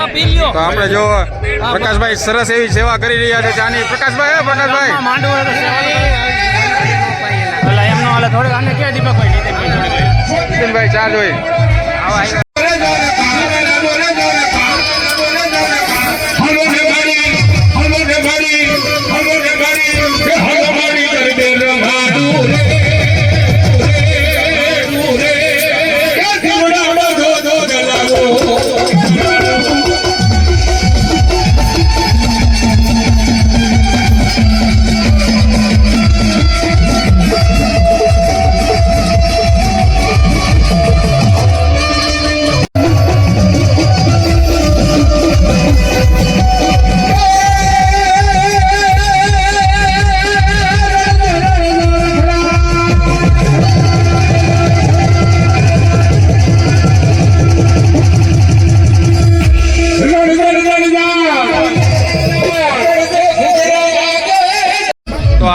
તો આપણે જો પ્રકાશભાઈ સરસ એવી સેવા કરી રહ્યા છે ચાની. પ્રકાશભાઈ નીતિનભાઈ ચા જોઈ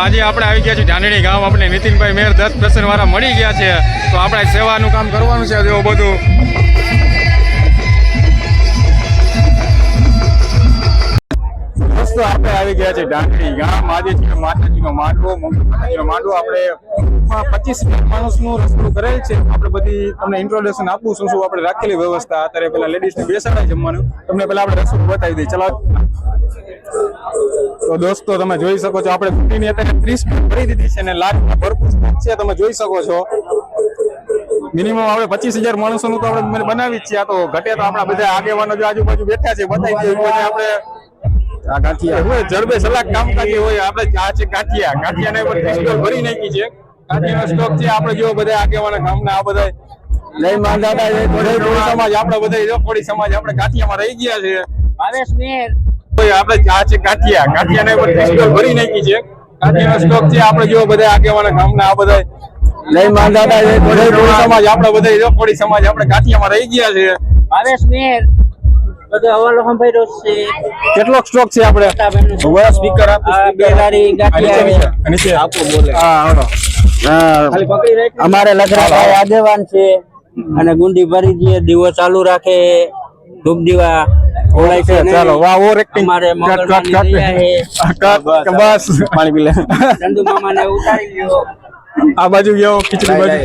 આજે આપણે આવી ગયા છીએ ઢાંડણી ગામ. આપણે નીતિનભાઈ મેર 10% વાળા મળી ગયા છે. તો આપણે સેવાનું કામ કરવાનું છે એવું બધું. દોસ્તો આપણે આવી ગયા છે ઢાંડણી ગામ. આજે છે માતાજીનો માંડવો. માતાજીનો માંડવો આપણે 25 માણસનું રસોડું કરેલ છે. આપણે બધી તમને ઇન્ટ્રોડક્શન આપું શું શું આપણે રાખેલી વ્યવસ્થા. અત્યારે પેલા લેડીઝને બેસાડાય જમવાનું. તમને પેલા આપણે રસોડું બતાવી દઈએ. ચલો તો દોસ્તો તમે જોઈ શકો છો આપણે કુટીની અત્યારે 30 ભરી દીધી છે અને લાખમાં ભરપૂર છે. તમે જોઈ શકો છો મિનિમમ આપણે 25,000 માણસોનું તો આપણે બનાવી જ છે. આ તો ઘટે તો આપણા બધા આગેવાનો જો આજુબાજુ બેઠા છે બતાવી દઈએ. આપણે આ ગાંઠિયા હોય જડબે સલાક કામકાજી હોય. આપણે આ છે ગાંઠિયાને પણ ભરી નાખી છે. ગાંઠિયાનો સ્ટોક છે. આપણે જો બધા આગેવાના ગામના આ બધા લઈ માંદાતા સમાજ આપણે બધા થોડી સમાજ આપણે ગાંઠિયામાં રહી ગયા છે. આપણે આ છે ગાંઠિયાને પણ ભરી નાખી છે. ગાંઠિયાનો સ્ટોક છે. આપણે જો બધા આગેવાના ગામના આ બધા લઈ માંદાતા સમાજ આપણે બધા થોડી સમાજ આપણે ગાંઠિયામાં રહી ગયા છે. કેટલો સ્ટોક છે આપણે સ્પીકર અમારે લગરાભાઈ આગેવાન છે અને ગુંડી ભરી દઈએ. દીવો ચાલુ રાખે. ધૂપ દીવા ઓળાય છે. ચાલો વાહ ઓર એક્ટિંગ અમારે બસ પાણી પી લે. ચંદુ મામાને ઉતારી લ્યો. આ બાજુ ગયો ખીચડી બાજુ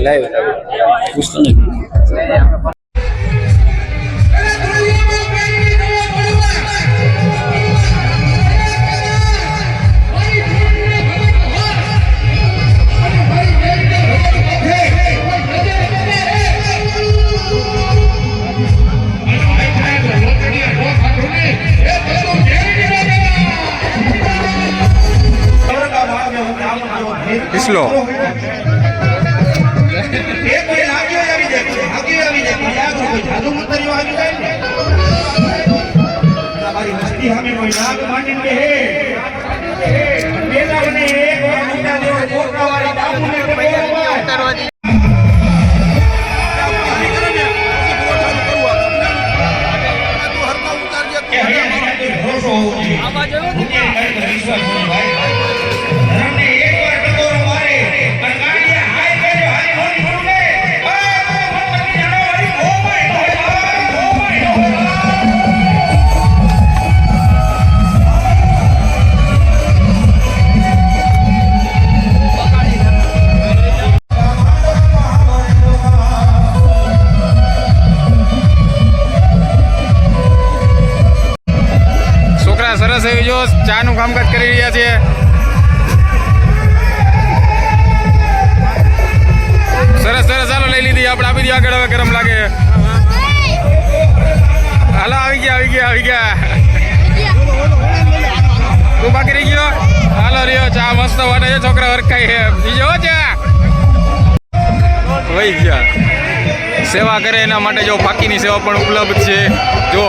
લો. સરસ એવી જો ચાનું કામકાજ કરી રહ્યા છે. સરસ સરસ ચાલો લઈ લીધી આપણે. આપી દઈએ આગળ. હવે ગરમ લાગે. હાલો આવી ગયા. તું બાકી રહી ગયો. હાલો રહ્યો ચા મસ્ત વાટે છે. છોકરા વરખાઈ છે બીજો ચા વહી ગયા. સેવા કરે એના માટે જો ફાકીની સેવા પણ ઉપલબ્ધ છે. જો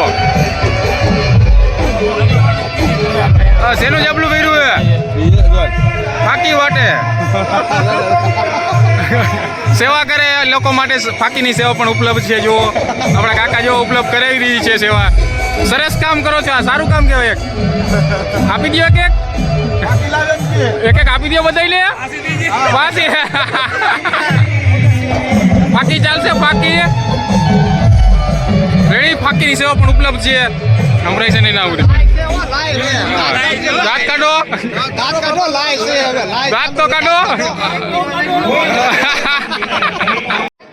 શેનું જબલું કર્યું હે ફાકી વાટે સેવા કરે લોકો માટે. ફાકીની સેવા પણ ઉપલબ્ધ છે. જો આપણા કાકા જો ઉપલબ્ધ કરાવી રહી છે સેવા. સરસ કામ કરો છો. આ સારું કામ કહેવાય. આપી દો એક આપી દો બધાય લે. ફાકી ચાલશે. ફાકી રેડી. ઘણી ફાકીની સેવા પણ ઉપલબ્ધ છે. સંભળાય છે નહીં ના આવડે. દાંત કાઢો, દાંત તો કાઢો.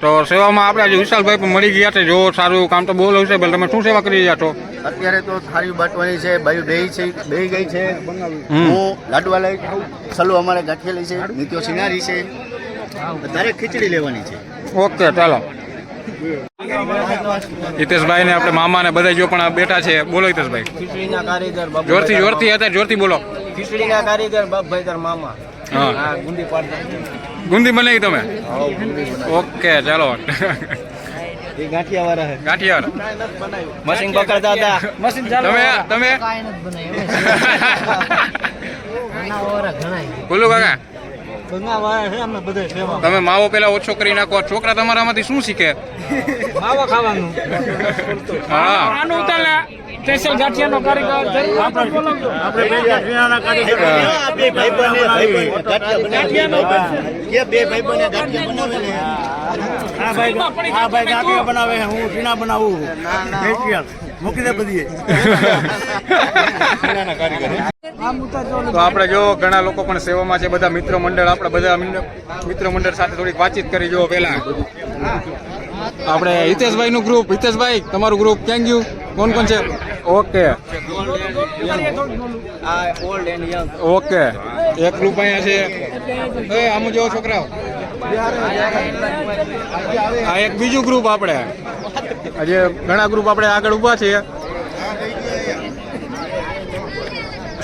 તો સેવામાં આપણે આજે વિશાલભાઈ પણ મળી ગયા છે. જો સારું કામ તો બહુ છે. તમે શું સેવા કરી રહ્યા છો? અત્યારે તો થાળી બાટવાની છે, બાયું બેહી ગઈ છે. હું લાડવા લઈ સલુ અમારે ગાંઠિયા લઈ છે, નીતિઓ સિનારી છે, દરેક ખીચડી લેવાની છે. ઓકે ચાલો. હિતેશભાઈ ને આપણે મામા ને બધા જો પણ બેઠા છે. બોલો હિતેશભાઈ. ખીચડીના કારીગર જોરથી જોરથી અત્યારે જોરથી બોલો. ખીચડીના કારીગર બાપભાઈ તાર મામા. હા ગુંદી પાડતા ગુંદી બનાવી તમે? ઓકે ચાલો. એ ગાંઠિયા વાળા હે. ગાંઠિયા મશીન પકડતા હતા. મશીન તમે બોલો કાકા. તમે માવો પેલા ઓછો કરી નાખો. છોકરા તમારામાંથી શું શીખે? માવો ખાવાનું. હા સ્પેશિયલ ગાંઠિયાનો કારીગર આપણે બે ગાંઠિયાના કારીગર બે ભાઈ બનાવે ને. આ ભાઈ ગાંઠિયા બનાવે હું સીના બનાવું સ્પેશિયલ મૂકી દે બધી. તો આપણે જો ઘણા લોકો પણ સેવામાં છે. બધા મિત્ર મંડળ, આપણે બધા મિત્ર મંડળ સાથે થોડીક વાતચીત કરી. જો પેલા આપણે હિતેશભાઈ નું ગ્રુપ. હિતેશભાઈ તમારું ગ્રુપ ક્યાં ગયું? કોણ કોણ છે? ઓકે ઓકે એક ગ્રુપ અહીંયા છે. આમ જો છોકરાઓ, આ એક બીજું ગ્રુપ. આપણે આજે ઘણા ગ્રુપ આપણે આગળ ઊભા છીએ.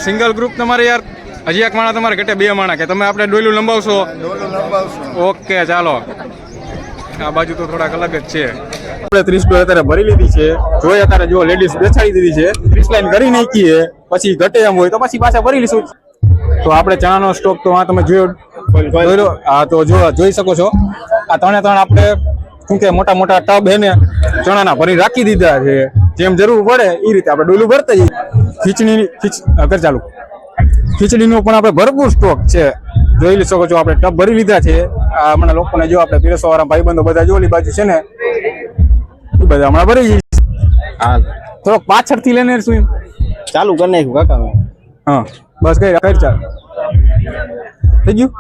સિંગલ ગ્રુપ તમારે યાર હજી એક માણા તમારે ઘટે 2 માણા કે તમે આપણે ડોયલું લંબાવશો? ઓકે ચાલો. આ બાજુ તો થોડાક અલગ જ છે. આપણે 30 ડોલ અત્યારે ભરી લીધી છે. જોઈએ અત્યારે જો લેડીઝ બેસાડી દીધી છે. 30 લાઈન કરી નાખી છે. પછી ઘટે એમ હોય તો પછી પાછા ભરી લઈશું. તો આપણે ચણાનો સ્ટોક તો આ તમે જોયો. હા તો જોઈ શકો છો. આ 3 આપણે શું કે મોટા મોટા ટબ હે ને ચણાના ભરી રાખી દીધા છે. જેમ જરૂર પડે એ રીતે આપણે ડોલું ભરતા જઈએ. ચાલુ ખીચડીનો પણ આપણે ભરપૂર સ્ટોક છે. જોઈ શકો છો આપણે ટબ ભરી લીધા છે. હમણાં લોકોને જો આપણે પીરસવા વાળા ભાઈબંધો બધા જો ઓલી બાજુ છે ને એ બધા હમણાં ભરી જઈશ. હા થોડોક પાછળથી લઈને શું ચાલુ કરી નાખ્યું કાકા. હા બસ કઈ ચાલ થઈ ગયું.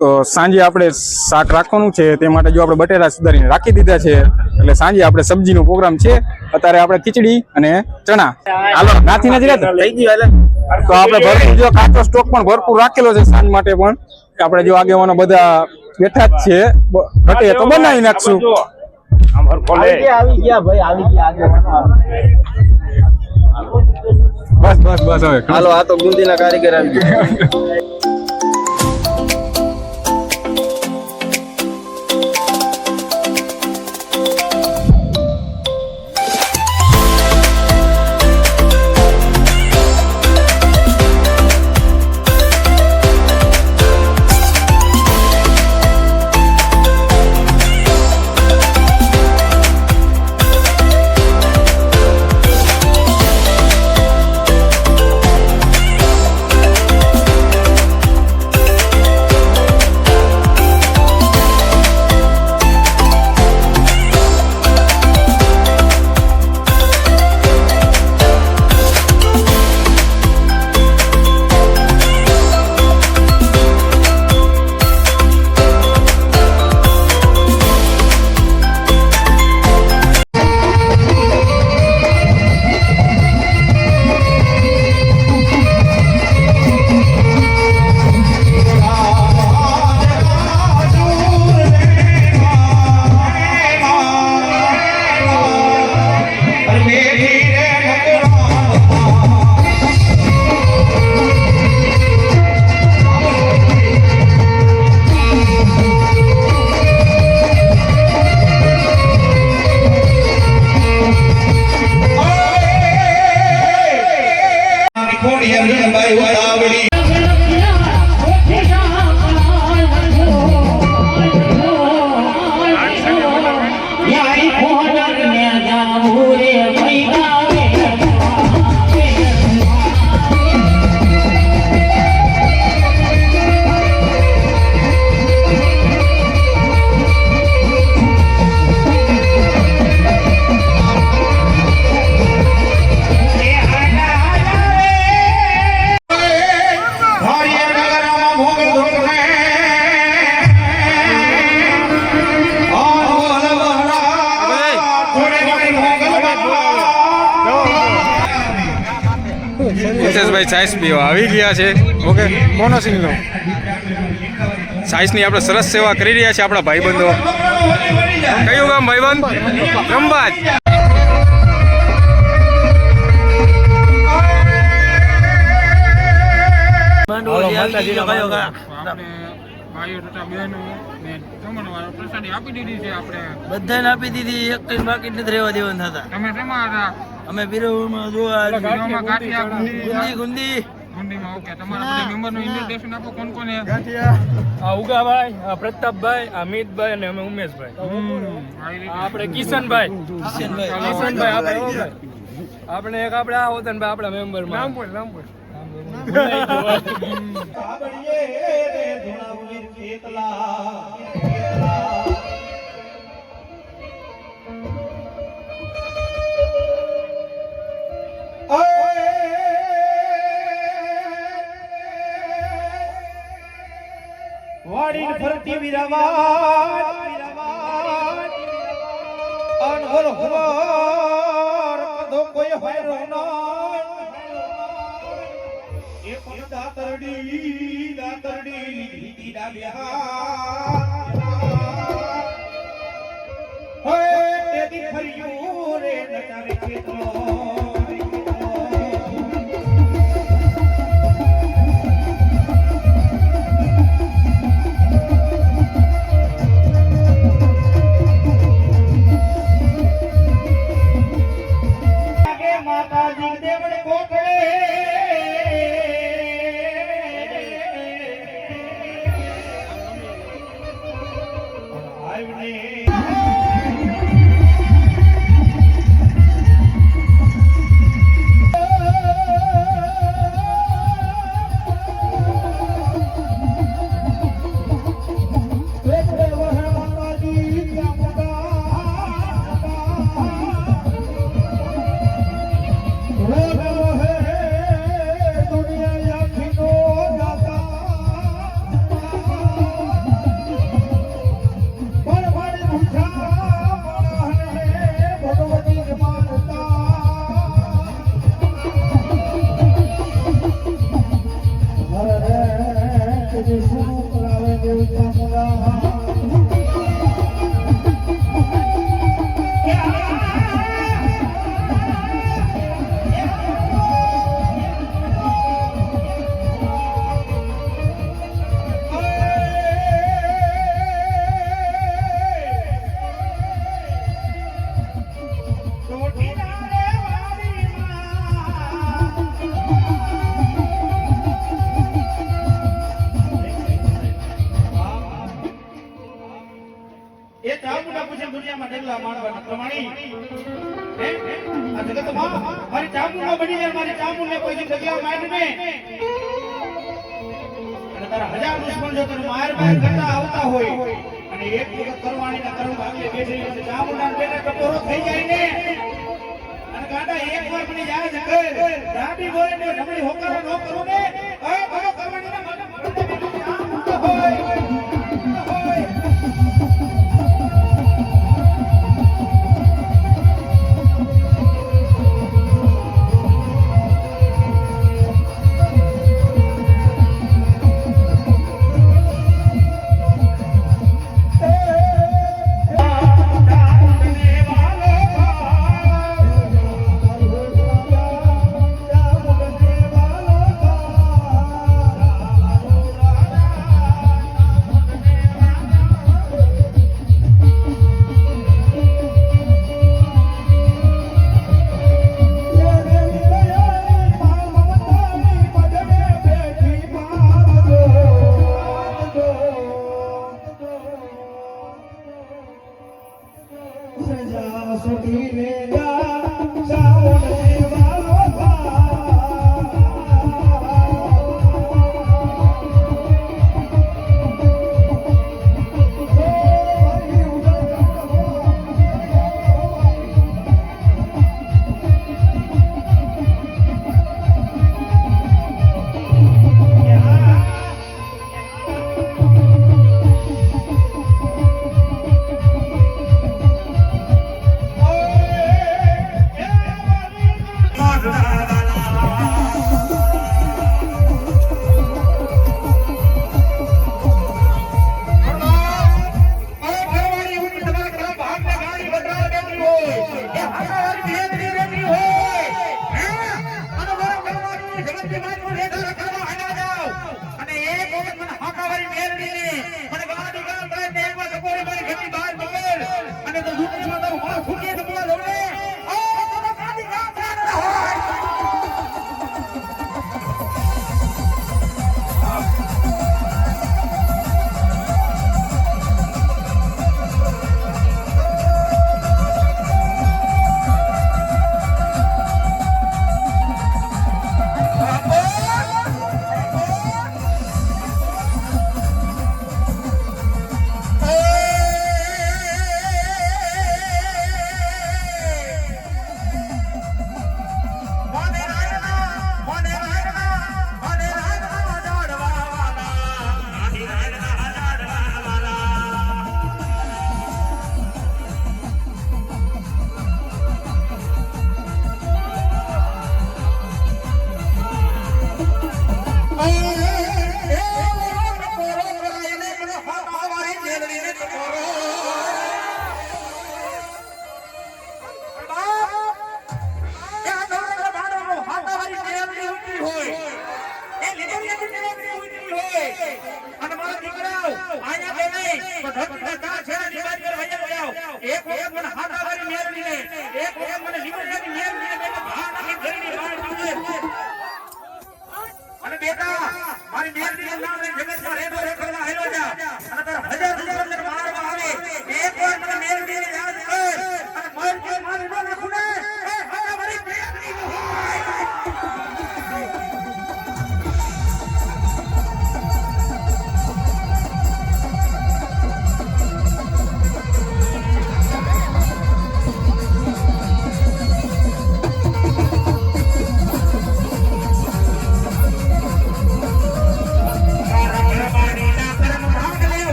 તો સાંજે આપણે શાક રાખવાનું છે. તે માટે જો આપણે બટેરા સુધારીને રાખી દીધા છે. એટલે સાંજે આપણે સબ્જીનો પ્રોગ્રામ છે. અત્યારે આપણે ખીચડી અને ચણા. હાલો નાથી નથી રહેતા થઈ ગયું. તો આપણે ભરપૂર જો કાચો સ્ટોક પણ ભરપૂર રાખેલો છે સાંજ માટે પણ. આપણે જો આગેવાનો બધા બેઠા જ છે. ઘટે તો બનાવી નાખશું. આવી ગયા ભાઈ, આવી ગયા. બસ હવે હાલો આ તો ગુંદીના કારીગર આવી ગયા. મુકેશભાઈ સાઈસ પીવા આવી ગયા છે. ઓકે, બોનસિંગનો સાઈસની આપણે સરસ સેવા કરી રહ્યા છે આપણા ભાઈબંધો. કયું ગામ ભાઈબંધ? રંબાજ. બધાને આપી દીધી, એક ટાઈમ બાકી નથી રહેવા દેવાના થતા. તમે શેમાં હતા? અમે બિરોમાં જોવા ગુંદી. ગુંદી ગુંદીમાં. ઓકે, તમારા બધા મેમ્બરનું ઇન્વિટેશન આપો. કોણ કોણ છે? ઉગાભાઈ, પ્રતાપભાઈ, અમિતભાઈ અને અમે ઉમેશભાઈ. આપણે કિશનભાઈ આપણે એક આપણે આ હોતા ને આપણા મેમ્બર નામ બોલ વાડી ફરતી વિરાવાજ અનહર હોર કદો કોઈ હોયરો ના એ પણ દાતરડી લીધી ડાબ્યા હોય તેદી ફરિયું રે નચાવે ખેતરો માતાજી દેવળ કોકળે આવને એ ચામુંડા પૂછે દુનિયામાં ઢગલા માણવાના પ્રમાણી આ જગતમાં મારી ચામુંડા બની જાય, મારી ચામુંડને કોઈ ઢગલા માંડને અને તારા હજાર દુશ્મન જો તને માર કરતા આવતા હોય અને એક વખત કરવાણીના કર્મ ભાગલે બેઠી છે ચામુંડા બેને ટપોરો થઈ જાય ને અને ગાડા એક વાર બની જાય છે દાબી બોલે ને જમણી હોકારો ન કરો ને એ ભલો કરવાણીના માટે હોય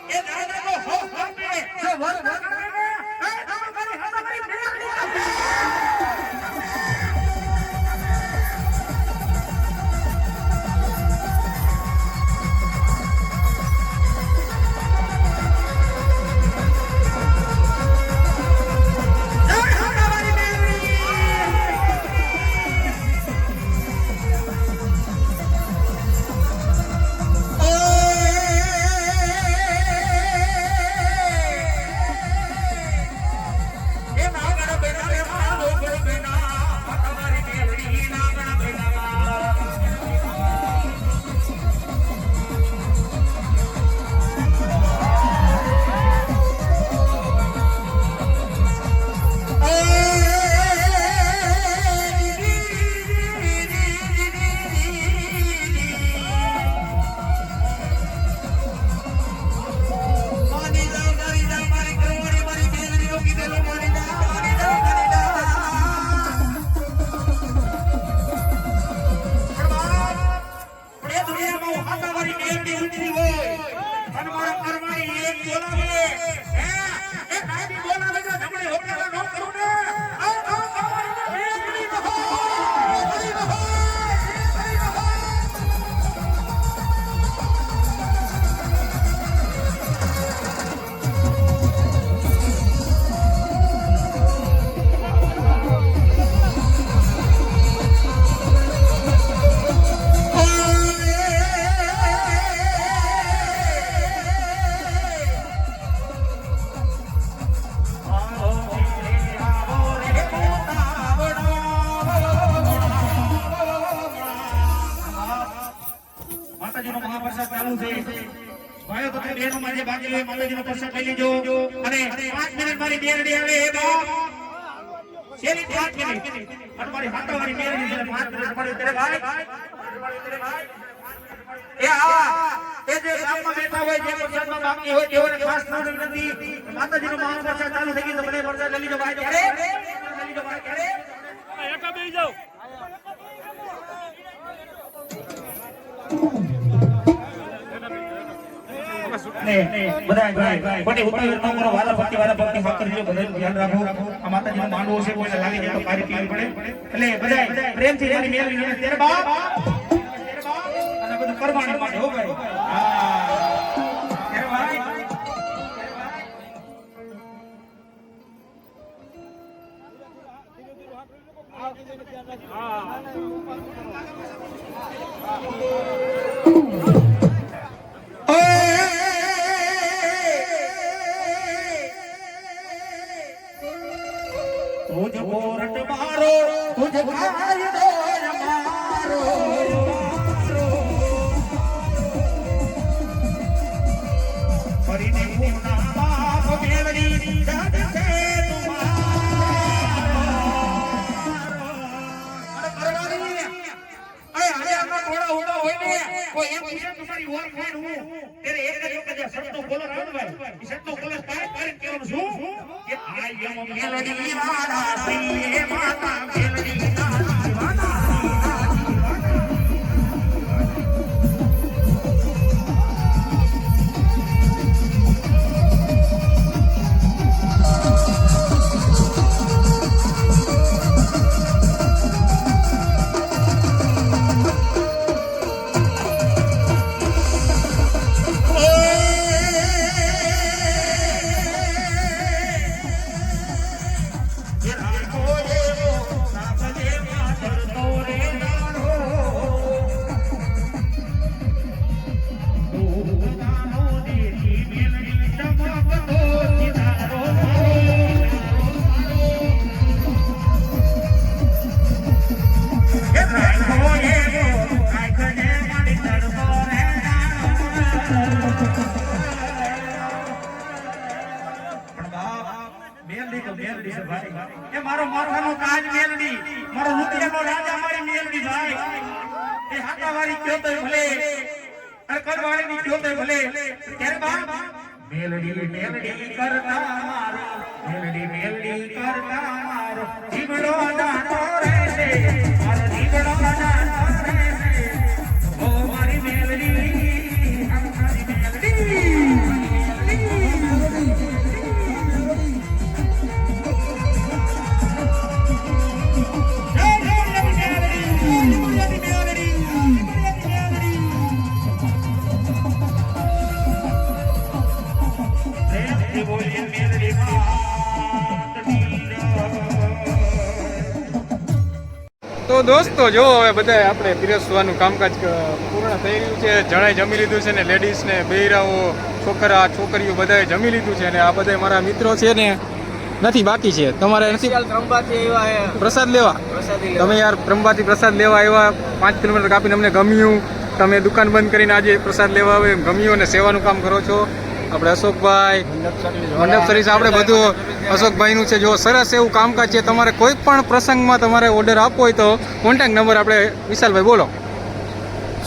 એ દાદાનો હો આપે જો વર વગાડે ને એ તમે મારી હાથ મારી મેળવી માતાજીનો મહાપ્રસાદ ચાલુ છે ભાઈઓ તો બહેનો મારી બાકી હોય માતાજીનો પ્રસાદ લઈ લેજો અને 5 મિનિટ મારી બેરડી આવે એ બા છેલ્લી 5 મિનિટ અને મારી હાથવાળી બેરડી છે 5 મિનિટ પડી તેરે ભાઈ એ આ એ જે ગામમાં બેઠા હોય જે પ્રસાદમાં બાકી હોય તેઓને ખાસ નોંધ નથી માતાજીનો મહાપ્રસાદ ચાલુ થઈ ગયો તો મને પ્રસાદ લઈ લેજો ભાઈ ત્યારે લઈ લેજો ભાઈ ત્યારે એકા બેસી જાઓ બધા કોને ઉતાવળ ન કરો વાલા ભક્તિ ફાકર જો બધાનું ધ્યાન રાખો આ માતાજીનો માંડવો છે કોઈને લાગી જાય તો પારી પીવી પડે એટલે બધા પ્રેમથી મારી મેલવી તેરે બાપ અને બધું પરમાણી માટે હો ભાઈ તેરે ભાઈ तुझको रट मारो तुझ भाई दो मारो फरीने पूना बाप मेलड़ी जात से तुम्हारो अरे परवानी अरे अरे अपना थोड़ा होड़ा होय ने कोई एक पूछे तुम्हारी ओर कोण हूं तेरे एक जो के शब्द बोलो राउंड भाई शब्द बोले पार पार केवन छु કે આ યમ મેલડી વાળા સૈયે માતા મેલડી નાની વાળા મારો મારવાનો કાજ મેલડી મારો રૂપિયાનો રાજા મારી મેલડી ભાઈ એ હાટાવાળી કયો તો ભલે અને કડવાળીની કયો તો ભલે ત્યારે બાપ મેલડી મેલડી કરતા મારો મેલડી કરતા મારો જીવડો દાનો રહેશે મારો જીવડો દાનો રહેશે ઓ મારી મેલડી તો દોસ્તો જો હવે બધા આપણે પીરસવાનું કામકાજ પૂર્ણ થઈ રહ્યું છે. જણાય જમી લીધું છે ને લેડીઝ ને બૈરાઓ છોકરા છોકરીઓ બધાએ જમી લીધું છે ને આ બધા મારા મિત્રો છે ને નથી બાકી છે. તમારે નથી પ્રસાદ લેવા તમે યાર બ્રહ્માથી પ્રસાદ લેવા આવ્યા 5 કિલોમીટર કાપીને અમને ગમ્યું. તમે દુકાન બંધ કરીને આજે પ્રસાદ લેવા આવે ગમ્યું અને સેવાનું કામ કરો છો. આપણે અશોકભાઈ મંડપ સર્વિસ આપણે બધું અશોકભાઈનું છે. જો સરસ એવું કામકાજ છે. તમારે કોઈ પણ પ્રસંગમાં તમારે ઓર્ડર આપવો હોય તો કોન્ટેક્ટ નંબર આપણે વિશાલભાઈ બોલો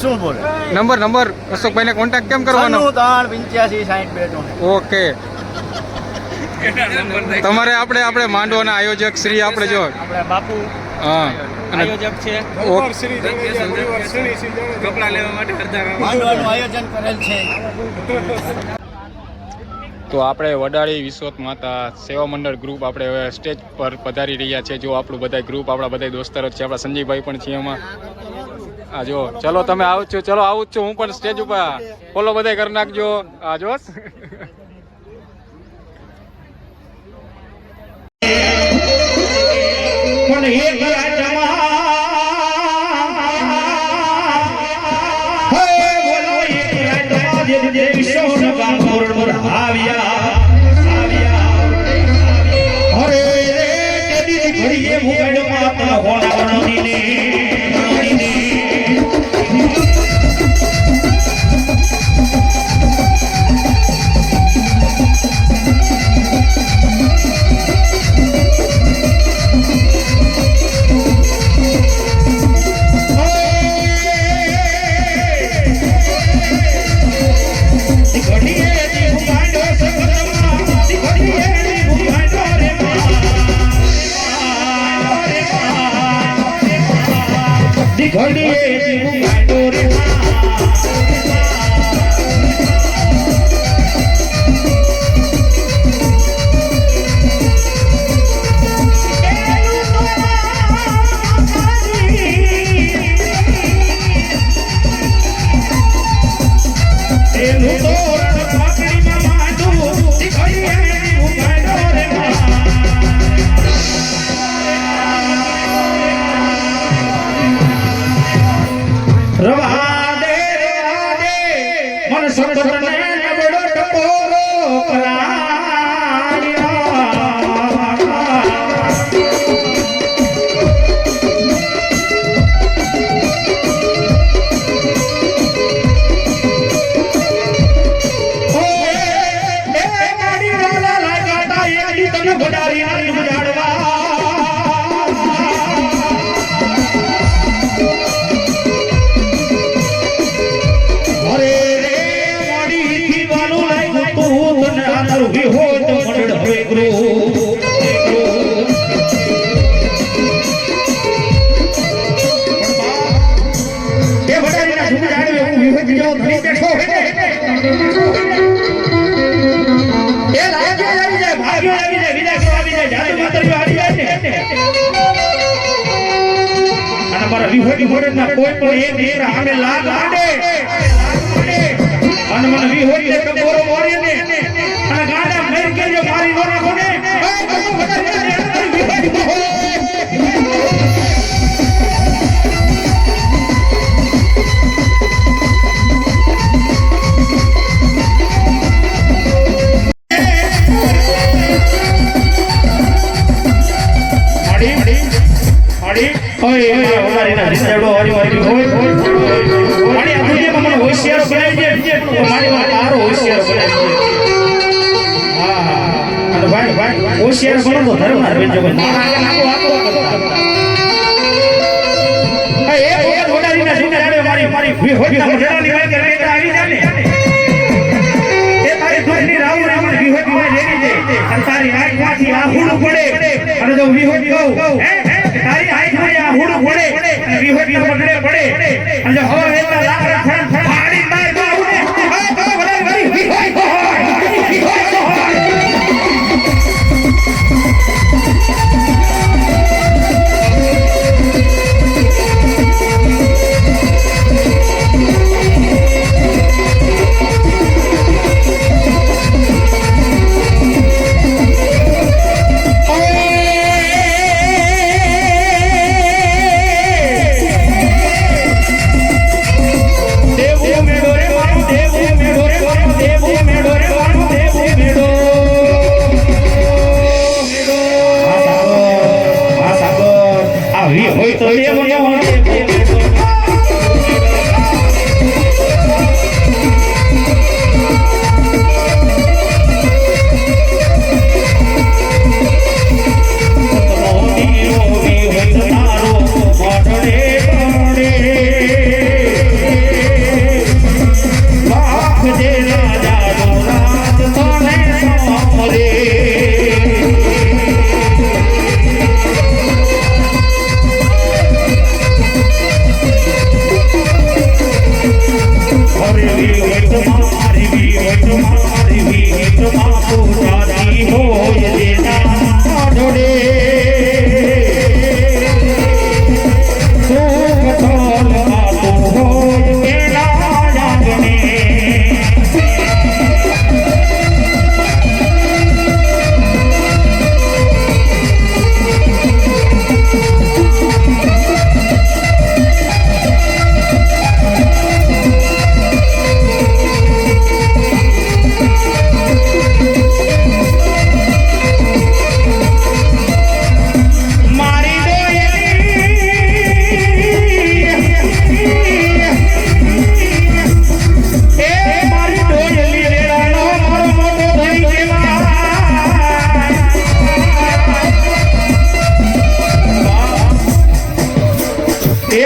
શું બોલે નંબર અશોકભાઈને કોન્ટેક્ટ કેમ કરવાનો? 9385 ઓકે. તમારે આપણે માંડવાના આયોજક શ્રી આપણે જો આપણા બાપુ હા આયોજક છે કપડા લેવા માટે માંડવાનું આયોજન કરેલ છે. તો આપણે વડાળી વિશ્વત માતા સેવા મંડળ ગ્રુપ આપણે હવે સ્ટેજ પર પધારી રહ્યા છે. જો આપણું બધા ગ્રુપ આપણા બધા દોસ્તારો છે. આપણા સંજયભાઈ પણ છે એમાં. આ જો ચલો તમે આવું છો ચલો આવું જ છું હું પણ સ્ટેજ ઉપર ફોલો બધા કરી નાખજો. આ જો પણ એક રાજમાં હે બોલો એક રાજમાં જે વિશ્વના બાપુર આવ્યા અરે રે તેદી ઘડીએ મુગડ માતા હોના નદીને કોઈ પણ એક સામે લાગ આડે અને મને વિહોરી ટકોરો મોરી ને અને ગાડા મેર કે જો મારી નો રાખો ને હોશિયાર બનો તો ધર્મ ના બેજો ભાઈ એ વખત વડારીના જીને મારી વિહોતના મોઢાની વાત કરે કે આવી જાને એ તારી ઘરની રાવ રામણ વિહોતી હોય લેની છે અને તારી આંખમાંથી આહુડું પડે અને જો વિહોતી કહું તારી આંખમાં આહુડું પડે અને વિહોતી પકડે પડે અને જો હવા વેલા લાકડા ફાડી માર બાહુને તો વડારી વિહોતી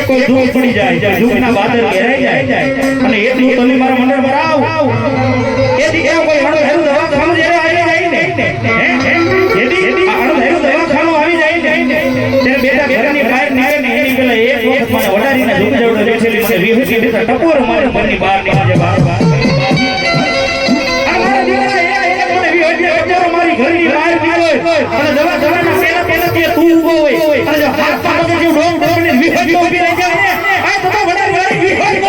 એક કોઈ દુઃખ પડી જાય દુઃખના વાદળ ઘેરાઈ જાય અને એટલું તમે મારા મંડળમાં આવ એ દીકરા કોઈ હણો દવાખાનું જ્યારે આવી જાય ને એદી આ હણો દવાખાનું આવી જાય ને ત્યારે બેટા ઘરની બહાર નીકળે ને એની પેલા એક વખત મને વડારીના ઝુક જવડો બેઠેલી મને વિહુજી બેટા ટપોર મારી ઘરની બહાર નીકળે બાર ઘરની બહાર નીકળે અને દવાખાના પેલા તે તું ઊભો હોય અને જો હાથ પાડો જે ડોમ ડોમ ને વિહજ ઊભી રહી જાય ને આ તો વડારી વિહજ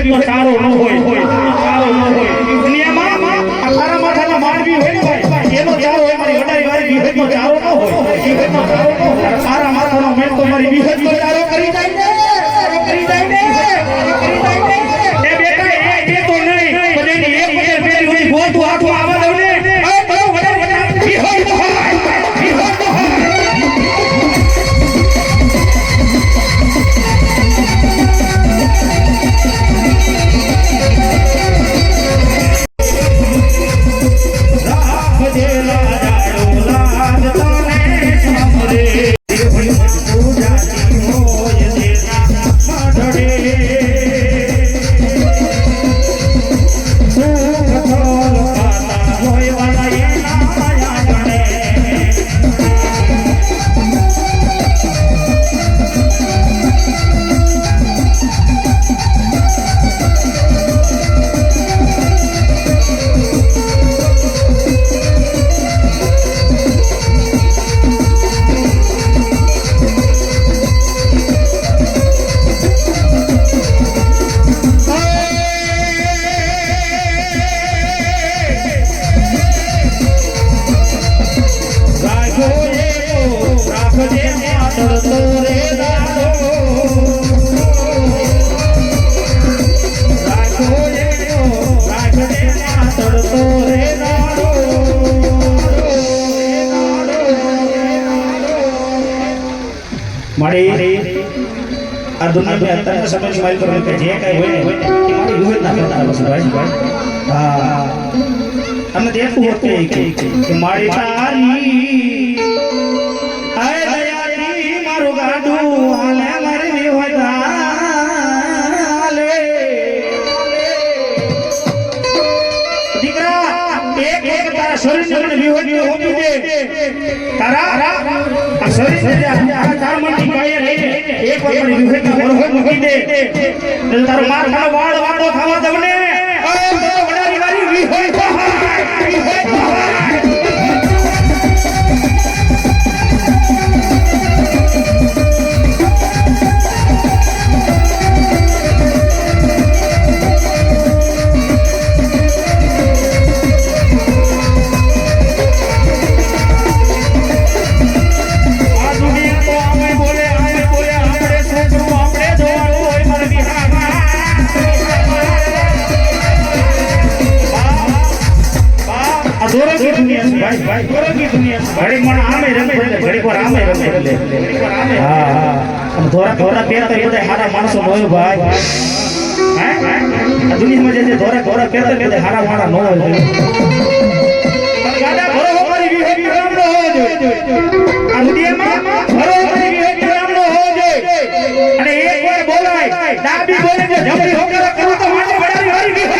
હોય સારો ન હોય દુનિયામાં આખા માથાના માનવી હોય એનો ચારો હોય મારી વડારી વાળી વિહજનો ચારો ન હોય સારા માથાનો મેં તો મારી વિહજનો ચારો કરી જાય ને એ બેટા એ તો નહીં બધાની એક વગર પેલી હોય ગોતું હાથું આવા દઉં ને બધો વડારી વિહજનો હોય આ દુનિયામાં અત્યારના સમયની મારી પર કે જે કાંઈ હોય ને એ મારી વિવેક ના કરતા બસ ભાઈ હા અમે તો એટલું હોતું કે મારી તારી આય દયારી મારું ગાડું હાલે મારી વિવેક હાલે દીકરા એક તારા શરીર ને વિવેક હોપી દે તારા આ શરીર આ તાર મનની કાય રહે એક વાર મારી વિવેકના બરોબર મૂકી દે એટલે તારો માર ખાનો વાળ વાળો ખાવા દઉં ને તો વડારી વાળી વિહોય ઘડીક મને આમે રમે ઘડીક વાર આમે રમે હા ધોરા ધોરા પહેરતા બધા સારા માણસો હોય ભાઈ આ દુનિયામાં જે ધોરા ધોરા પહેરતા બધા સારા માણસ ન હોય ગાડા ઘરો મારી વિહે રામ નો હોવો જોઈએ આ દુનિયામાં ઘરો મારી વિહે રામ નો હોવો જોઈએ અને એક વાર બોલાય ડાબી બોલે કે જમણી હોકરા કરું તો માટે વડારી વારી વિહે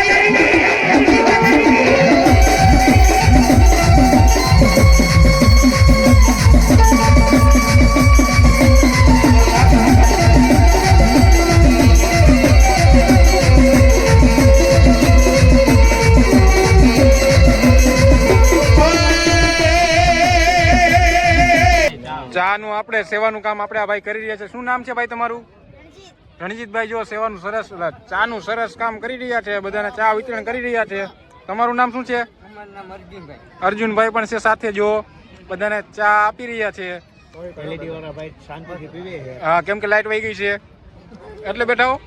ચાનું આપણે સેવાનું કામ આપણે આ ભાઈ કરી રહ્યા છે. શું નામ છે ભાઈ તમારું? રણજીતભાઈ. જો સેવાનું સરસ ચાનું સરસ કામ કરી રહ્યા છે, બધાને ચા વિતરણ કરી રહ્યા છે. તમારું નામ શું છે? અર્જુનભાઈ પણ છે સાથે, જો બધાને ચા આપી રહ્યા છે. ક્વોલિટી વાળા ભાઈ શાંતિથી પીવે છે. હા, કેમ કે લાઈટ વહી ગઈ છે એટલે બેઠા હો.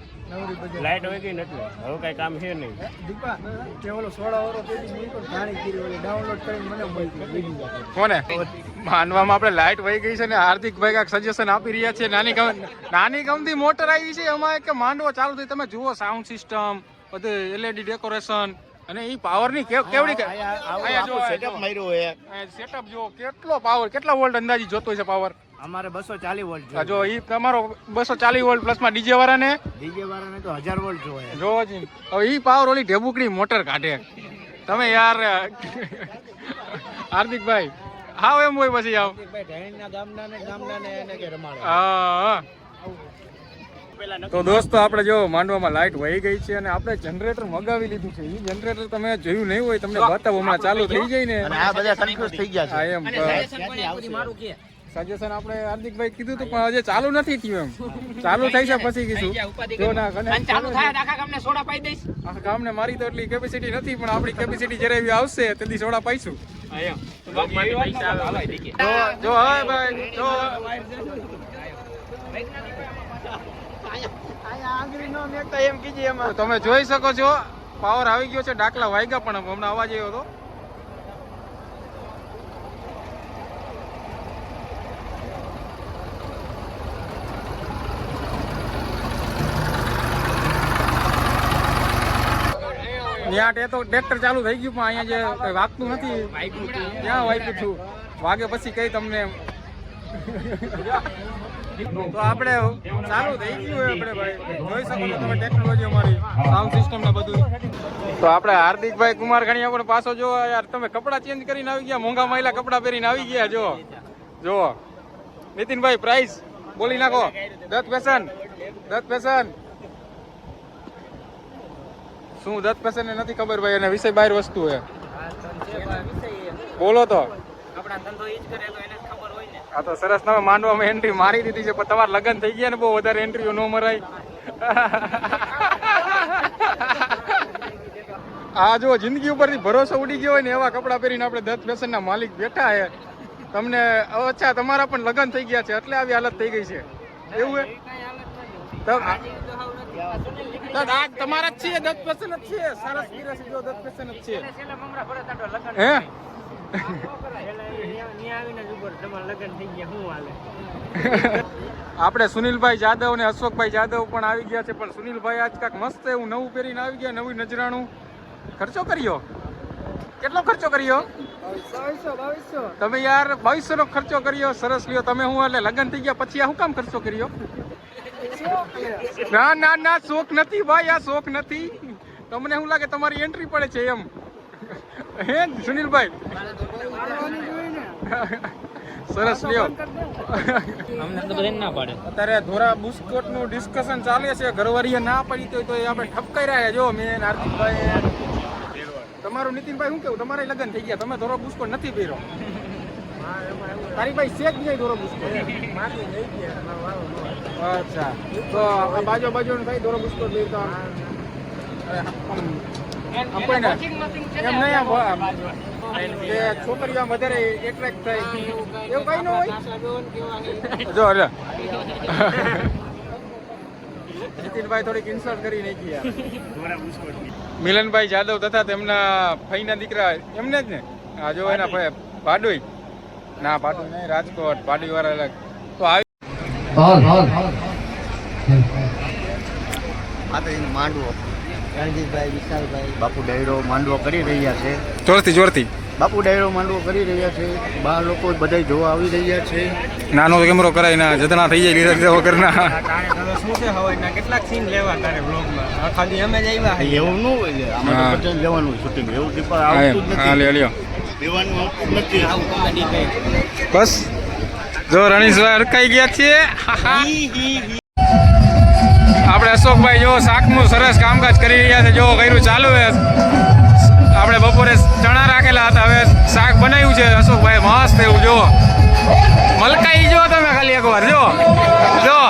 લાઈટ હોય ગઈ ને એટલે હવે કઈ કામ છે નહીં. દીપા કે ઓલો સોડા વાળો પેલી મૂકો ઘાણી કરી ઓલી ડાઉનલોડ કરીને મને મોકલી. કોને માનવામાં આપણે લાઈટ વહી ગઈ છે ને હાર્દિકભાઈ કાંઈક સજેશન આપી રહ્યા છે. નાની ગમતી મોટર આવી છે એમાં કે માંડવો ચાલુ થઈ. તમે જુઓ સાઉન્ડ સિસ્ટમ, બધું LED ડેકોરેશન અને એ પાવરની કેવડી સેટઅપ માર્યો હોય. સેટઅપ જો કેટલો પાવર, કેટલા વોલ્ટ અંદાજી જોતો છે પાવર? અમારે 240 વોલ્ટ આ જો ઈ તમારો 240 વોલ્ટ પ્લસમાં ડીજે વાળાને ડીજે વાળાને તો 1000 વોલ્ટ જોઈએ. જો જી હવે ઈ પાવર ઓલી ઢેબુકડી મોટર કાઢે. તમે યાર હાર્દિકભાઈ હાવ એમ હોય પછી આવ હા. તો દોસ્તો આપણે જો માંડવામાં લાઈટ વહી ગઈ છે અને આપણે જનરેટર મગાવી લીધું છે. ઈ જનરેટર તમે જોયું નહીં હોય, તમને બતાવો હમણાં ચાલુ થઈ જાય ને. અને આ બધા કન્ફ્યુઝ થઈ ગયા હા છે. એમ સજેશન આપણે હાર્દિકભાઈ કીધું હતું પણ હજી ચાલુ નથી થયું. એમ ચાલુ થઈ છે પછી કીધું જો ના આખા ગામને મારી તો એટલી કેપેસિટી નથી, પણ આપણી કેપેસિટી જ્યારે એવી આવશે તેથી સોડા પાઈશું. જો હવે ભાઈ જો તમે જોઈ શકો છો પાવર આવી ગયો છે. ડાકલા વાગ્યા પણ હમણાં અવાજ આવ્યો હતો. ત્યાં તે તો ટ્રેક્ટર ચાલુ થઈ ગયું પણ અહીંયા જે કઈ વાગતું નથી. ક્યાં વાગ્યું છું? વાગે પછી કઈ તમને. તો આપણે ચાલુ થઈ ગયું આપણે ભાઈ જોઈ શકો છો તમે ટેકનોલોજી અમારી સાઉન્ડ સિસ્ટમ ને બધું. તો આપણે હાર્દિકભાઈ કુમાર ઘણીયા પણ પાછો જો યાર તમે કપડાં ચેન્જ કરીને આવી ગયા, મોંઘા માયલા કપડાં પહેરીને આવી ગયા. જો નીતિનભાઈ પ્રાઇસ બોલી નાખો. દત્ત ફેશન શું દત્ત ફેશન ને નથી ખબર ભાઈ, અને વિષય બહાર વસ્તુ હે. બોલો તો. હા તો સરસ, તમે માંડવામાં એન્ટ્રી મારી દીધી છે પણ તમારા લગ્ન થઈ ગયા ને બહુ વધારે એન્ટ્રીઓ ન મરાય. આ જો જિંદગી ઉપરથી ભરોસો ઉડી ગયો હોય ને એવા કપડાં પહેરીને આપણે દત્ત ફેશનના માલિક બેઠા છે. તમને અચ્છા તમારા પણ લગ્ન થઈ ગયા છે એટલે આવી હાલત થઈ ગઈ છે એવું હે? તમારા જ છે દત્ત ફેશન જ છે. સરસ પીરસી જો દત્ત ફેશન જ છે હે. આપણે સુનિલભાઈ જાદવ ને અશોકભાઈ જાદવ પણ આવી ગયા છે, પણ સુનિલભાઈ આજ કાંઈક મસ્ત એવું નવું પહેરીને આવી ગયા, નવી નજરાણું. ખર્ચો કર્યો? કેટલો ખર્ચો કર્યો? 2200. તમે યાર 2200 નો ખર્ચો કર્યો. સરસ લ્યો. તમે હું એટલે લગ્ન થઈ ગયા પછી આ શું કામ ખર્ચો કર્યો? ના શોખ નથી ભાઈ, આ શોખ નથી. તમને શું લાગે તમારી એન્ટ્રી પડે છે એમ હે સુનિલભાઈ? સરસ લ્યો. અત્યારે ધોરા બુસ્કોટ નું ડિસ્કશન ચાલે છે. ઘરવાળીએ ના પડી તો આપણે ઠપકાઈ રહ્યા. જો મેં હાર્દિકભાઈ, તમારું નીતિનભાઈ શું કેવું? તમારે લગ્ન થઈ ગયા, તમે ધોરો બુસ્કોટ નથી પહેરો. તારી ભાઈ શેક જાય ધોરો બુસ્કોટ. અચ્છા, તો આ બાજુ ભાઈ ધોરો બુસ્કોટ લેતા આપણને એમ નહીં કે છોકરીઓ વધારે એટ્રેક્ટ થાય એવું કઈ ન હોય. જો નીતિનભાઈ થોડીક ઇન્સલ્ટ કરી નાખી. મિલનભાઈ જાદવ તથા તેમના ફઈના દીકરા એમને જ ને. આ જો એના ભાડુઈ ના ભાડુઈ નહીં, રાજકોટ ભાડુઈ વાળા અલગ. તો આવી માંડવો રણજીતભાઈ, વિશાલભાઈ, બાપુ ડાયરો માંડવો કરી રહ્યા છે. જોરથી બાપુ ડાયરો માંડવો કરી રહ્યા છે. બહાર લોકો બધા જોવા આવી રહ્યા છે. નાનો કેમેરો કરાય ના જતના થઈ જાય લીધા વગરના. શું છે હવાના કેટલાક સીન લેવા તારે બ્લોગમાં? ખાલી અમે જ આવ્યા. એવું ન હોય છે. આમાં તો બધાને લેવાનું શૂટિંગ. એવું દીપા આવતું જ નથી. લેવાનું આવતું જ નથી. બસ જો રણીશભાઈ અટકાઈ ગયા છે. આપણે અશોકભાઈ જો શાકનું સરસ કામકાજ કરી રહ્યા છે. જો કર્યું ચાલુ છે. આપણે બપોરે ચણા રાખેલા હતા, હવે શાક બનાવ્યું છે અશોકભાઈ મસ્ત એવું. જો મલકાઈ જો તમે ખાલી એકવાર જો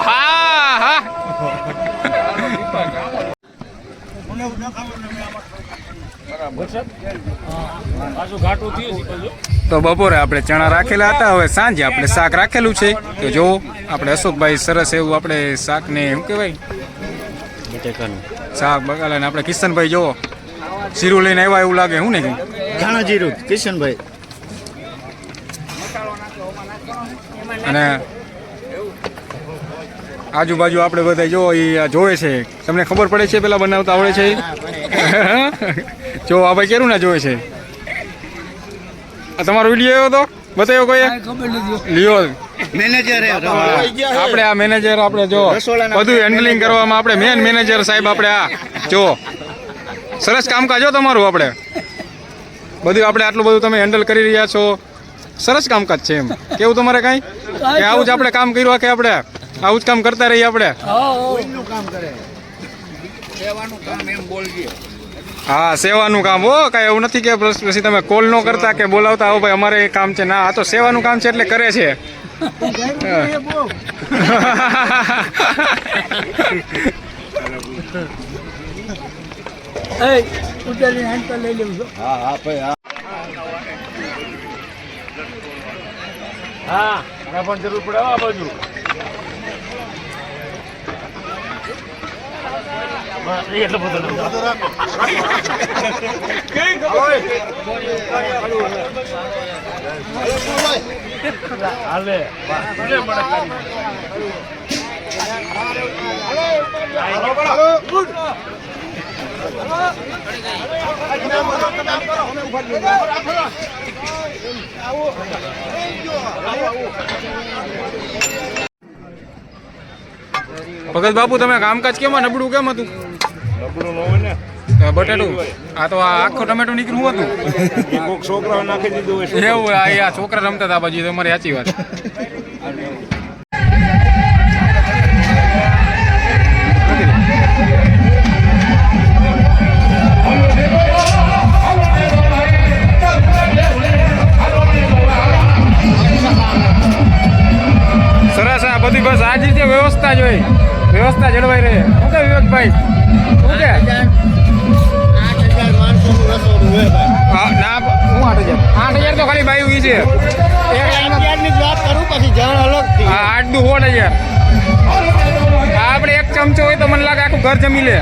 હા. તો બપોરે આપણે ચણા રાખેલા હતા, હવે સાંજે આપણે શાક રાખેલું છે. તો જો આપણે અશોકભાઈ સરસ એવું આપણે શાકને શું કહેવાય શાક બગાલે ને આપણે કિશનભાઈ જો જીરું લઈને આવ્યા એવું લાગે. શું નહીં ધાણા જીરું કિશનભાઈ. અને આજુબાજુ આપણે બધા જો એ જોવે છે. તમને ખબર પડે છે પેલા બનાવતા આવડે છે જો આ ભાઈ કેરું ના જોવે છે. આ તમારો વિડીયો આવ્યો તો બતાવ્યો કોઈ લિયો મેનેજર આપણે આ મેનેજર આપણે જો બધું હેન્ડલિંગ કરવામાં આપણે મેન મેનેજર સાહેબ આપણે આ જો સરસ કામકાજ હો તમારું. આપણે બધું આપણે આટલું બધું તમે હેન્ડલ કરી રહ્યા છો, સરસ કામકાજ છે. એમ કેવું તમારે કાંઈ કે આવું જ આપણે કામ કર્યું કે આપણે આવું જ કામ કરતા રહીએ આપણે. હા સેવાનું કામ હો, કાંઈ એવું નથી કે પછી તમે કોલ ન કરતા કે બોલાવતા આવો ભાઈ અમારે કામ છે. ના, આ તો સેવાનું કામ છે એટલે કરે છે. ભગત બાપુ તમે કામકાજ કેમ નબળું કેમ હતું? બટેટું આ તો આ આખો ટમેટો નીકળ્યું હતું. છોકરાઓ નાખી દીધું એવું આ છોકરા રમતા હતા બાજુ. તમારી સાચી વાત. સરસ. આ બધી બસ આ જ રીતે વ્યવસ્થા જ હોય, વ્યવસ્થા જળવાઈ રહે. શું કે વિવેકભાઈ શું કે? હા ના હું 8,000 તો ખાલી બાયું છે. હા 8 દુ 16,000. આપણે એક ચમચો હોય તો મને લાગે આખું ઘર જમી લે.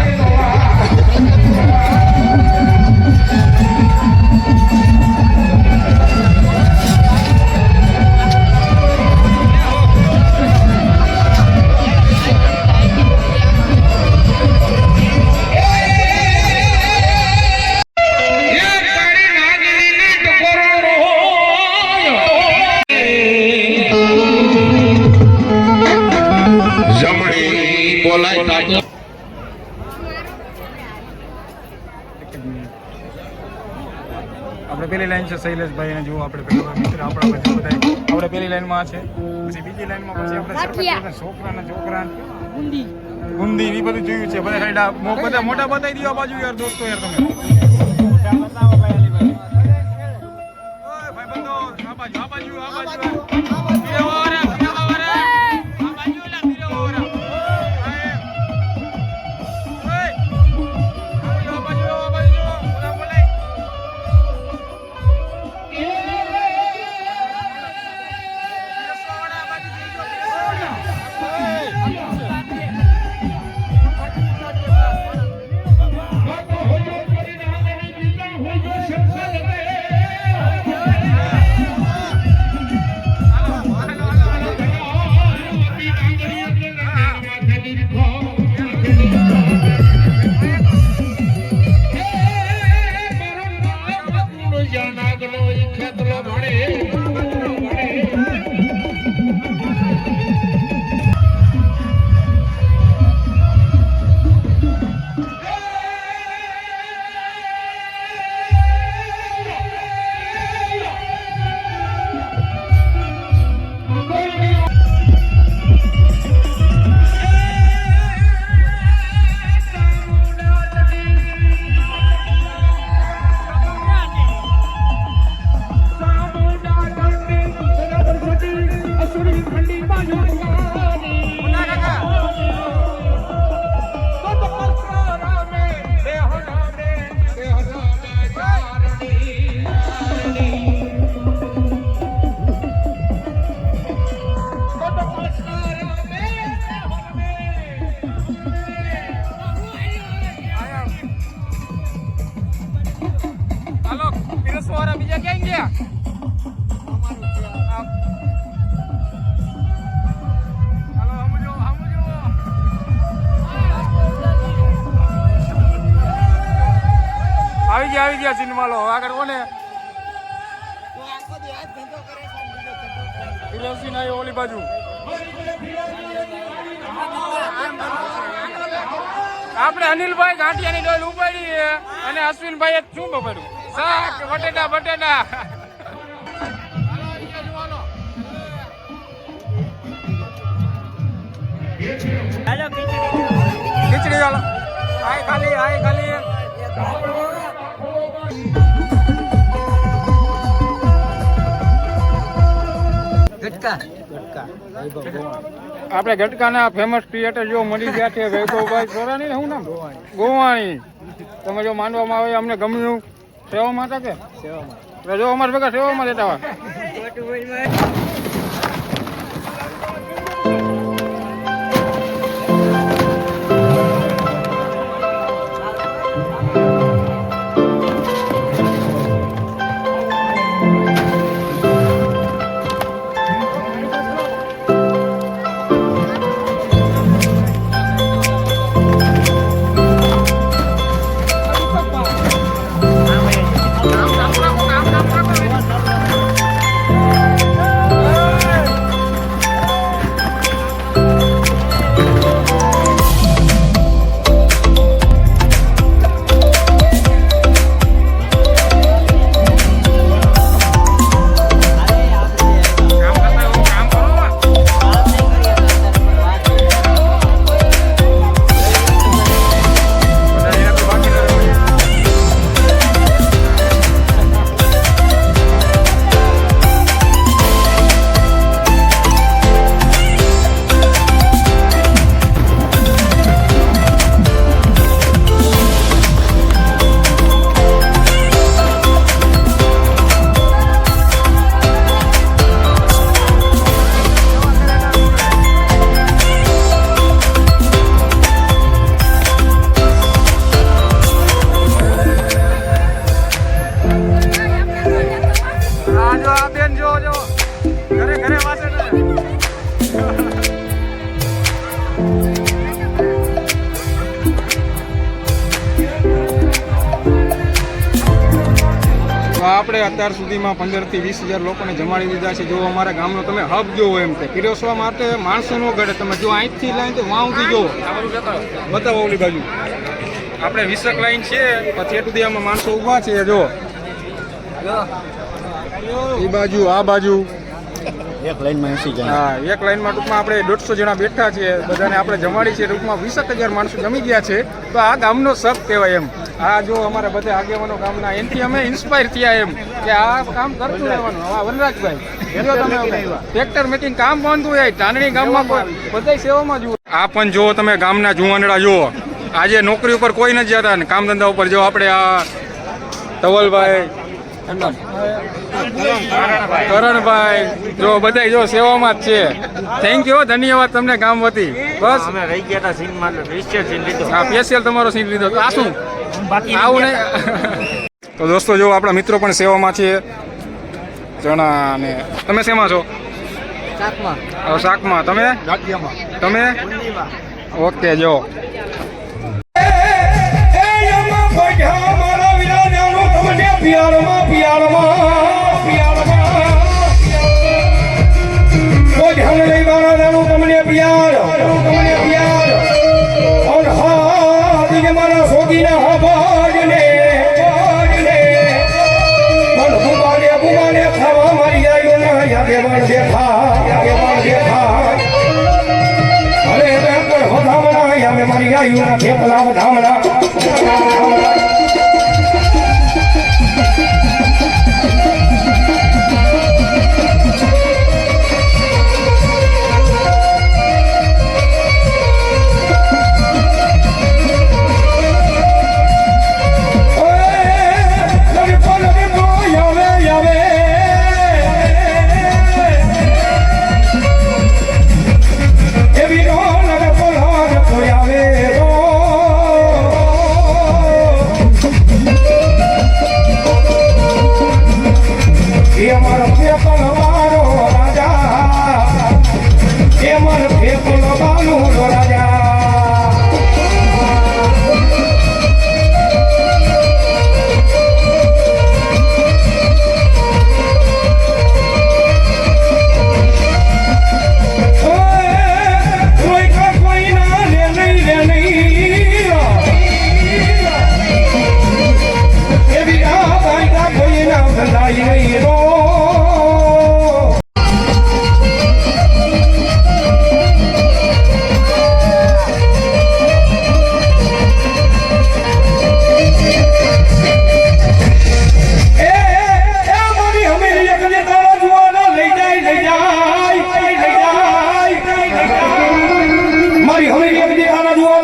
આપણે પેલી લાઈન છે શૈલેષભાઈ ને જુઓ આપણે પેલા મિત્ર આપણા બધા આપણે પેલી લાઈનમાં છે. પછી બીજી લાઈનમાં પછી આપણે છોકરા ગુંદી એ બધું જોયું છે. બધા મોટા બતાવી દો બાજુ યાર દોસ્તો યાર તમે ભાઈબંધો આ બાજુ ગયા સિનેમા લો આગળ કોને ફિરોઝી ના ઓલી બાજુ આપણે અનિલભાઈ ગાંઠિયાની ડોલ ઉપાડી અને અશ્વિનભાઈ શું બપાડ્યું શાક બટેટા ખીચડી વાળો આય ખાલી આપણે ગટકાના ફેમસ ક્રિએટર જો મળી ગયા છે વૈભવભાઈ સોરાણી ને શું નામ ગોવાણી તમે જો માનવામાં આવે અમને ગમ્યું સેવામાં હતા કે જો અમારે ભેગા સેવામાં જતા હોય આપણે અત્યાર સુધીમાં 15 થી 20,000 લોકોને જમાડી દીધા છે. જો અમારા ગામનો તમે હબ જોવો એમ છે પીરસવા માટે માણસો નો ગળે તમે જો અહીંથી લાઈન તો વાં સુધી જોવો બતાવો ઓલી બાજુ આપણે 20 લાઈન છે પછી સુધી આમાં માણસો ઊભા છે જો એ બાજુ આ બાજુ એક લાઈનમાં 80 જણા. હા એક લાઈનમાં ટૂંકમાં આપણે 150 જણા બેઠા છીએ બધાને આપણે જમાડી છે ટૂંકમાં 20,000 માણસો જમી ગયા છે તો આ ગામનો શક કહેવાય એમ. આ જો અમારા બધા આગેવાનો ગામના એનાથી અમે ઇન્સ્પાયર થયા એમ કે આ કામ કરતું રહેવાનું. હા વનરાજભાઈ જો તમે ટ્રેક્ટર મેકિંગ કામ બંધ હોય ટાંડણી ગામમાં બધા સેવામાં જુઓ. આ પણ જો તમે ગામના જુવાનડા જુઓ આજે નોકરી ઉપર કોઈ નથી જતા ને કામ ધંધા ઉપર જો આપણે આ ધવલભાઈ કરણભાઈ જો બધા જો સેવામાં જ છે. થેન્ક યુ ધન્યવાદ તમને ગામ વતી. બસ અમે રહી ગયા હતા સીનમાં સ્પેશિયલ સીન લીધો. હા સ્પેશિયલ તમારો સીન લીધો આ શું આવું નહીં. તો દોસ્તો જો આપણા મિત્રો પણ સેવામાં છે ચણા ને તમે શેમાં છો? શાકમાં. તમે તમે ઓકે જો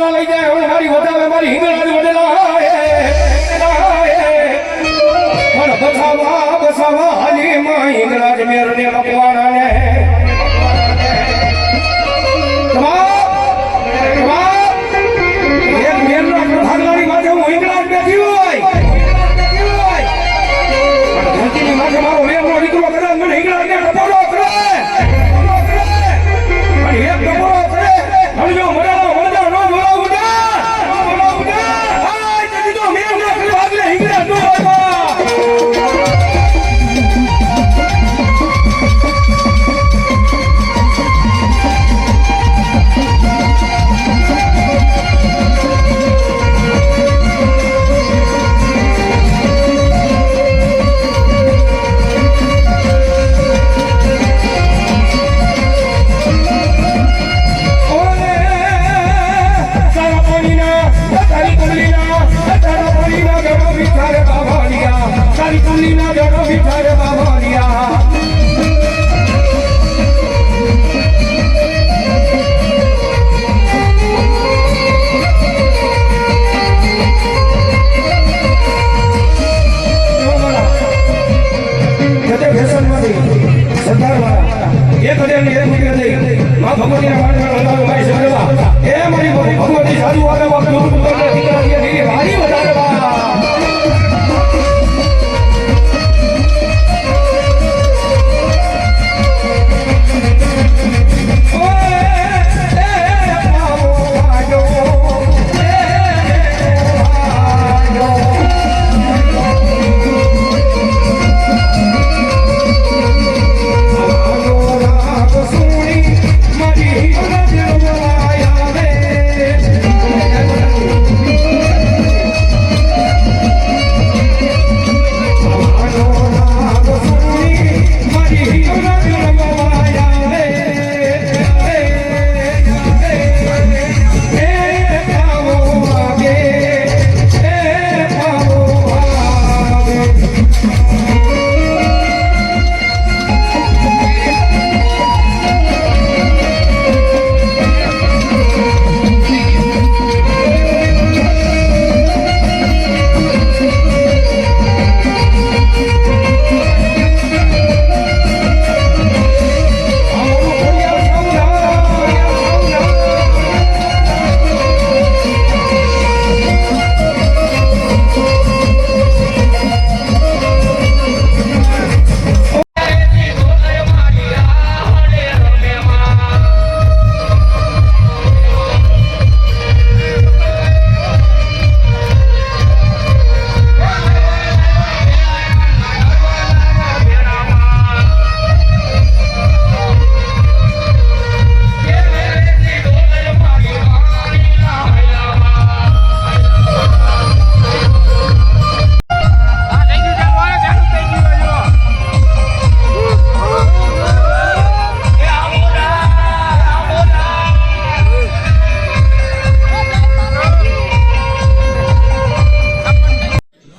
વડેલા લઈ જાય હવે મારી વધારે મારી હિંગળાજ વડેલા પણ બસાવા બસાવા હાલી માં હિંગળાજ મેર ને મકવાણા ને એક મેરના પ્રધાનવાળી માટે હું હિંગળાજ બેઠી હોય ધરતીની માથે મારો મેરનો દીકરો કદાચ મને હિંગળાજ ને ટપોરો કરે અને એક ટપોરો કરે સમજો મરાનો મરદા નો બોલાવું ના આ જતી તો મેર ના કરે આગલે હિંગળાજ નો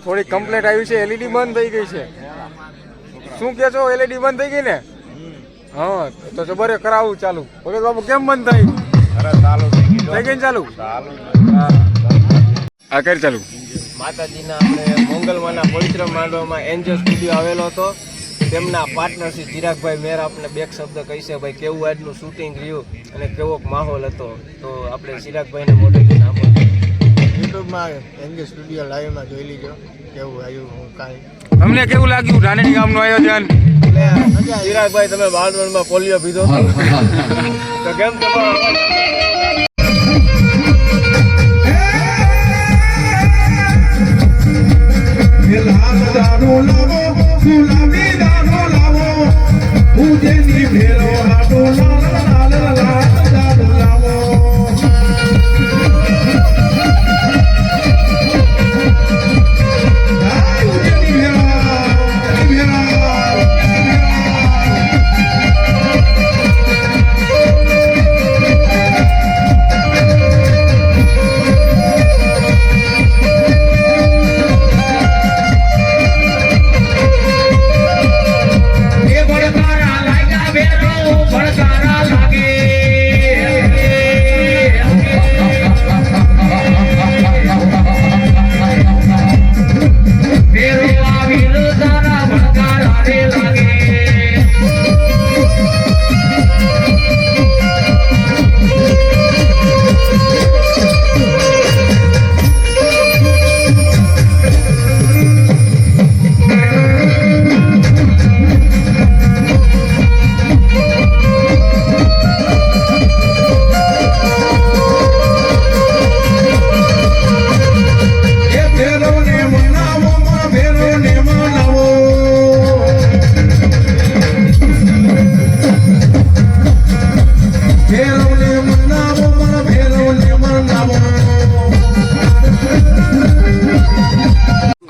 થોડી કમ્પ્લેટ આવી છે એલઈડી બંધ થઈ ગઈ છે શું કે છો એલઈડી બંધ થઈ ગઈ ને હા તો જબરે કરાવું ચાલુ ઓકે બાબુ કેમ બંધ થઈ થઈ ગઈ ને ચાલુ હા કરી ચાલુ માતાજીના આપણે મોંગલમાના પવિત્ર માંડવામાં એન્જલ સ્ટુડિયો આવેલો હતો તેમના પાર્ટનર શ્રી ચિરાગભાઈ મેર આપણે બે શબ્દ કહી છે ભાઈ કેવું આજનું શૂટિંગ રહ્યું અને કેવો માહોલ હતો તો આપણે ચિરાગભાઈને મોઢેથી સાંભળ્યું યુટ્યુબમાં એનજી સ્ટુડિયો લાઈવમાં જોઈ લીધો કેવું આવ્યું હું કાંઈ તમને કેવું લાગ્યું રાણીની ગામનું આયોજન ચિરાગભાઈ તમે બાળપણમાં પોલિયો પીધો તો કેમ તમારો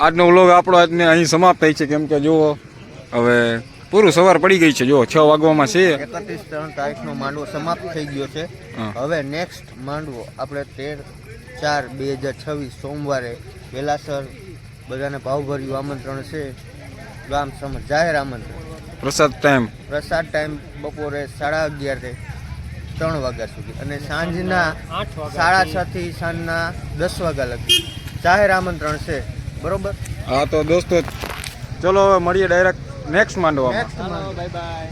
આજનો વ્લોગ આપણો આજને અહીં સમાપ્ત થાય છે, કેમ કે જુઓ હવે પૂરું સવાર પડી ગઈ છે, જો 6 વાગવામાં છે. 31 તારીખનો માંડવો સમાપ્ત થઈ ગયો છે. હા. હવે નેક્સ્ટ માંડવો આપણે 13/4/2026 સોમવારે વેલાસર બધાને ભાવભર્યું આમંત્રણ છે. ગામ સમજ જાહેર આમંત્રણ. પ્રસાદ ટાઈમ પ્રસાદ ટાઈમ બપોરે 11:30 થી 3 વાગ્યા સુધી અને સાંજના 6:30 થી સાંજના 10 વાગ્યા લગી જાહેર આમંત્રણ છે. બરોબર. હા તો દોસ્તો ચલો હવે મળીએ ડાયરેક્ટ નેક્સ્ટ માંડવામાં. Next bye by.